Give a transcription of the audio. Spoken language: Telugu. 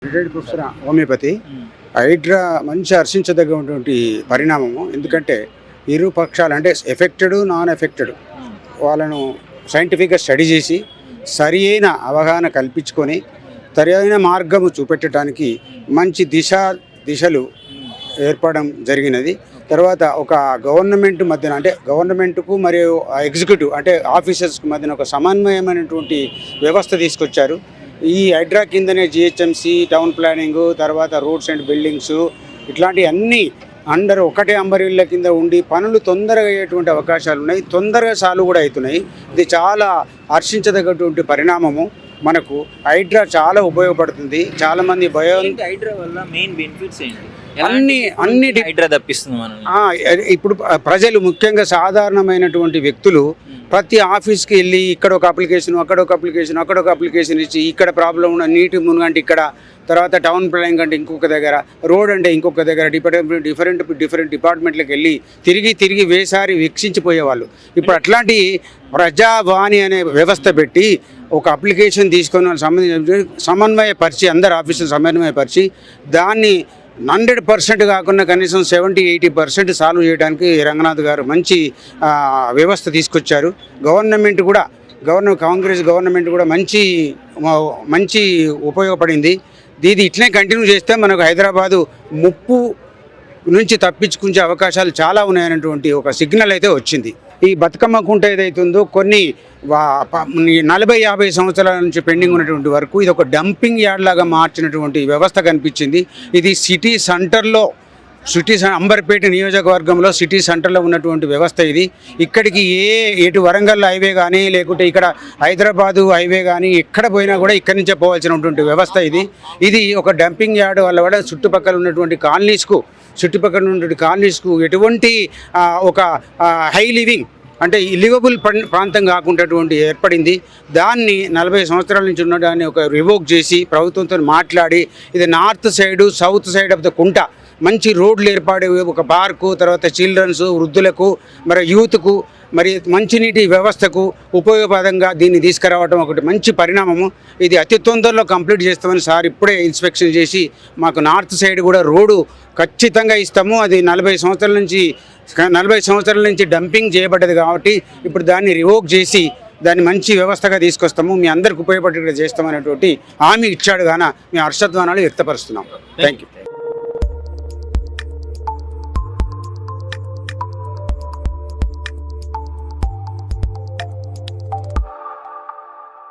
Retired professor homeopathy. హైడ్రా మంచి హర్షించదగినటువంటి పరిణామము. ఎందుకంటే ఇరు పక్షాలు అంటే ఎఫెక్టెడ్ నాన్ ఎఫెక్టెడ్ వాళ్ళను సైంటిఫిక్గా స్టడీ చేసి సరి అయిన అవగాహన కల్పించుకొని సరైన మార్గము చూపెట్టడానికి మంచి దిశలు ఏర్పడడం జరిగినది. తర్వాత ఒక గవర్నమెంట్ మధ్యన అంటే గవర్నమెంట్కు మరియు ఎగ్జిక్యూటివ్ అంటే ఆఫీసర్స్కి మధ్యన ఒక సమన్వయమైనటువంటి వ్యవస్థ తీసుకొచ్చారు. ఈ హైడ్రా కిందనే జిహెచ్ఎంసి, టౌన్ ప్లానింగ్, తర్వాత రోడ్స్ అండ్ బిల్డింగ్స్ ఇట్లాంటి అన్నీ అందరూ ఒకటే అంబరిళ్ళ కింద ఉండి పనులు తొందరగా అయ్యేటువంటి అవకాశాలు ఉన్నాయి. తొందరగా సాల్వ్ కూడా అవుతున్నాయి. ఇది చాలా హర్షించదగ్గటువంటి పరిణామము. మనకు హైడ్రా చాలా ఉపయోగపడుతుంది. చాలామంది హైడ్రా వల్ల మెయిన్ బెనిఫిట్స్ ఏంటి? అన్నిటి హైడ్రా తప్పిస్తుంది మనం. ఇప్పుడు ప్రజలు ముఖ్యంగా సాధారణమైనటువంటి వ్యక్తులు ప్రతి ఆఫీస్కి వెళ్ళి ఇక్కడ ఒక అప్లికేషన్, అక్కడ ఒక అప్లికేషన్, అక్కడ ఒక అప్లికేషన్ ఇచ్చి ఇక్కడ ప్రాబ్లం ఉన్న నీటి మునుగంటే ఇక్కడ, తర్వాత టౌన్ ప్లానింగ్ అంటే ఇంకొక దగ్గర, రోడ్ అంటే ఇంకొక దగ్గర, డిఫరెంట్ డిపార్ట్మెంట్లకు వెళ్ళి తిరిగి వేసారి వీక్షించిపోయేవాళ్ళు. ఇప్పుడు అట్లాంటి ప్రజావాణి అనే వ్యవస్థ పెట్టి ఒక అప్లికేషన్ తీసుకొని సమన్వయపరిచి అందరు ఆఫీసులు సమన్వయపరిచి దాన్ని 100% కాకుండా కనీసం 70-80% సాల్వ్ చేయడానికి రంగనాథ్ గారు మంచి వ్యవస్థ తీసుకొచ్చారు. కాంగ్రెస్ గవర్నమెంట్ కూడా మంచి ఉపయోగపడింది. ఇది ఇట్లనే కంటిన్యూ చేస్తే మనకు హైదరాబాదు ముప్పు నుంచి తప్పించుకునే అవకాశాలు చాలా ఉన్నాయనేటువంటి ఒక సిగ్నల్ అయితే వచ్చింది. ఈ బతుకమ్మ కుంట ఏదైతుందో కొన్ని 40-50 సంవత్సరాల నుంచి పెండింగ్ ఉన్నటువంటి వరకు ఇది ఒక డంపింగ్ యార్డ్ లాగా మార్చినటువంటి వ్యవస్థ కనిపించింది. ఇది అంబర్పేట నియోజకవర్గంలో సిటీ సెంటర్లో ఉన్నటువంటి వ్యవస్థ ఇది. ఇక్కడికి ఎటు వరంగల్ హైవే కానీ లేకుంటే ఇక్కడ హైదరాబాదు హైవే కానీ ఎక్కడ పోయినా కూడా ఇక్కడి నుంచే పోవాల్సినటువంటి వ్యవస్థ ఇది ఒక డంపింగ్ యార్డ్ వల్ల కూడా చుట్టుపక్కల ఉన్నటువంటి కాలనీస్కు ఎటువంటి ఒక హై లివింగ్ అంటే లివబుల్ ప్రాంతం కాకుండా ఏర్పడింది. దాన్ని 40 సంవత్సరాల నుంచి ఉన్నదాన్ని ఒక రివోక్ చేసి ప్రభుత్వంతో మాట్లాడి ఇది north side south side of the కుంట మంచి రోడ్లు ఏర్పాటు, ఒక పార్కు, తర్వాత చిల్డ్రన్స్, వృద్ధులకు, మరి యూత్కు, మరి మంచినీటి వ్యవస్థకు ఉపయోగపదంగా దీన్ని తీసుకురావడం ఒకటి మంచి పరిణామము. ఇది అతి తొందరలో కంప్లీట్ చేస్తామని సార్ ఇప్పుడే ఇన్స్పెక్షన్ చేసి మాకు నార్త్ సైడ్ కూడా రోడ్డు ఖచ్చితంగా ఇస్తాము. అది 40 సంవత్సరాల నుంచి డంపింగ్ చేయబడ్డది కాబట్టి ఇప్పుడు దాన్ని రివోక్ చేసి దాన్ని మంచి వ్యవస్థగా తీసుకొస్తాము, మీ అందరికి ఉపయోగపడేట్టుగా చేస్తామనేటువంటి హామీ ఇచ్చాడు. కానీ మేము హర్షధ్వానాలు వ్యక్తపరుస్తున్నాం. Thank you.